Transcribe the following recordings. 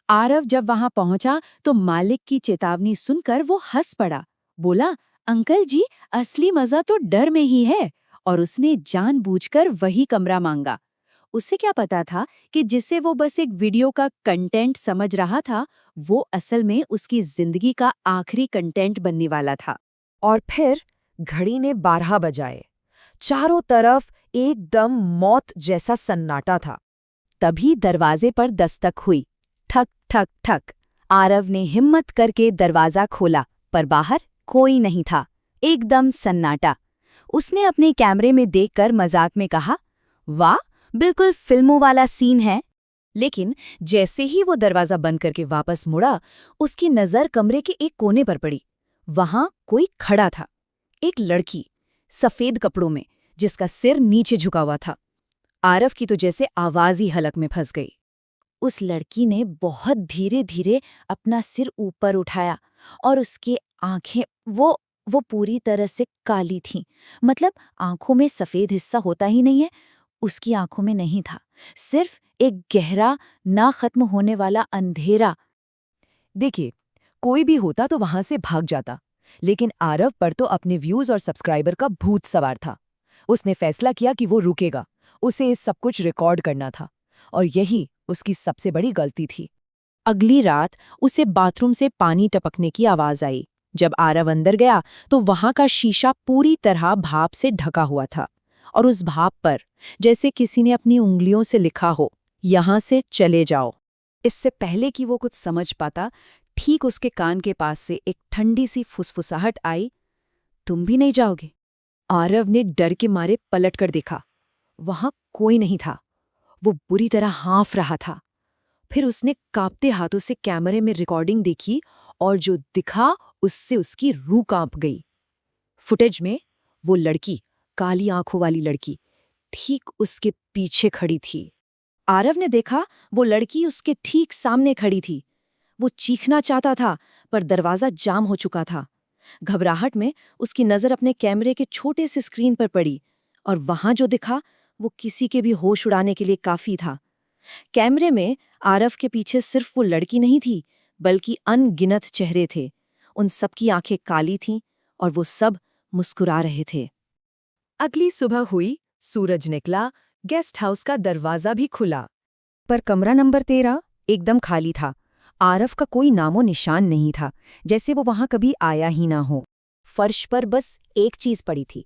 आरव जब वहां पहुंचा तो मालिक की चेतावनी सुनकर वो हंस पड़ा। बोला, अंकल जी, असली मजा तो डर में ही है। और उसने जानबूझकर वही कमरा मांगा। उसे क्या पता था कि जिसे वो बस एक वीडियो का कंटेंट समझ रहा था, वो असल में उसकी जिंदगी का आखिरी कंटेंट बनने वाला था। और फिर घड़ी ने 12 बजाए। चारों तरफ एकदम मौत जैसा सन्नाटा था। तभी दरवाजे पर दस्तक हुई। ठक ठक ठक। आरव ने हिम्मत करके दरवाजा खोला, पर बाहर कोई नहीं था। एकदम सन्नाटा। उसने अपने कैमरे में देखकर मजाक में कहा, वाह, बिल्कुल फिल्मों वाला सीन है। लेकिन जैसे ही वो दरवाजा बंद करके वापस मुड़ा, उसकी नजर कमरे के एक कोने पर पड़ी। वहां कोई खड़ा था। एक लड़की, सफेद कपड़ों में, जिसका सिर नीचे झुका हुआ था। आरव की तो जैसे आवाज ही हलक में फंस गई। उस लड़की ने बहुत धीरे धीरे अपना सिर ऊपर उठाया और उसकी आंखें वो पूरी तरह से काली थीं। मतलब आंखों में सफेद हिस्सा होता ही नहीं है, उसकी आंखों में नहीं था। सिर्फ एक गहरा, ना खत्म होने वाला अंधेरा। देखिए, कोई भी होता तो वहां से भाग जाता, लेकिन आरव पर तो अपने व्यूज और सब्सक्राइबर का भूत सवार था। उसने फैसला किया कि वो रुकेगा। उसे इस सब कुछ रिकॉर्ड करना था, और यही उसकी सबसे बड़ी गलती थी। अगली रात उसे बाथरूम से पानी टपकने की आवाज आई। जब आरव अंदर गया तो वहां का शीशा पूरी तरह भाप से ढका हुआ था, और उस भाप पर जैसे किसी ने अपनी उंगलियों से लिखा हो, यहां से चले जाओ। इससे पहले कि वो कुछ समझ पाता, ठीक उसके कान के पास से एक ठंडी सी फुसफुसाहट आई, तुम भी नहीं जाओगे? आरव ने डर के मारे पलट कर देखा। वहां कोई नहीं था। वो बुरी तरह हाँफ रहा था। फिर उसने कांपते हाथों से कैमरे में रिकॉर्डिंग देखी, और जो दिखा उससे उसकी रूह कांप गई। फुटेज में वो लड़की, काली आंखों वाली लड़की, ठीक उसके पीछे खड़ी थी। आरव ने देखा वो लड़की उसके ठीक सामने खड़ी थी। वो चीखना चाहता था, पर दरवाजा जाम हो चुका था। घबराहट में उसकी नजर अपने कैमरे के छोटे से स्क्रीन पर पड़ी, और वहां जो दिखा वो किसी के भी होश उड़ाने के लिए काफी था। कैमरे में आरव के पीछे सिर्फ वो लड़की नहीं थी, बल्कि अनगिनत चेहरे थे। उन सबकी आंखें काली थीं, और वो सब मुस्कुरा रहे थे। अगली सुबह हुई, सूरज निकला, गेस्ट हाउस का दरवाजा भी खुला। पर कमरा नंबर 13 एकदम खाली था। आरव का कोई नामो निशान नहीं था, जैसे वो वहां कभी आया ही ना हो। फर्श पर बस एक चीज पड़ी थी,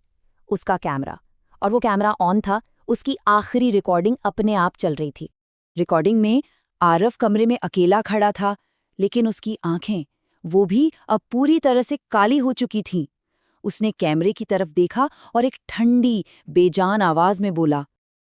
उसका कैमरा। और वो कैमरा ऑन था। उसकी आखिरी रिकॉर्डिंग अपने आप चल रही थी। रिकॉर्डिंग में आरव कमरे में अकेला खड़ा था, लेकिन उसकी आंखें, वो भी अब पूरी तरह से काली हो चुकी थीं। उसने कैमरे की तरफ देखा और एक ठंडी, बेजान आवाज में बोला,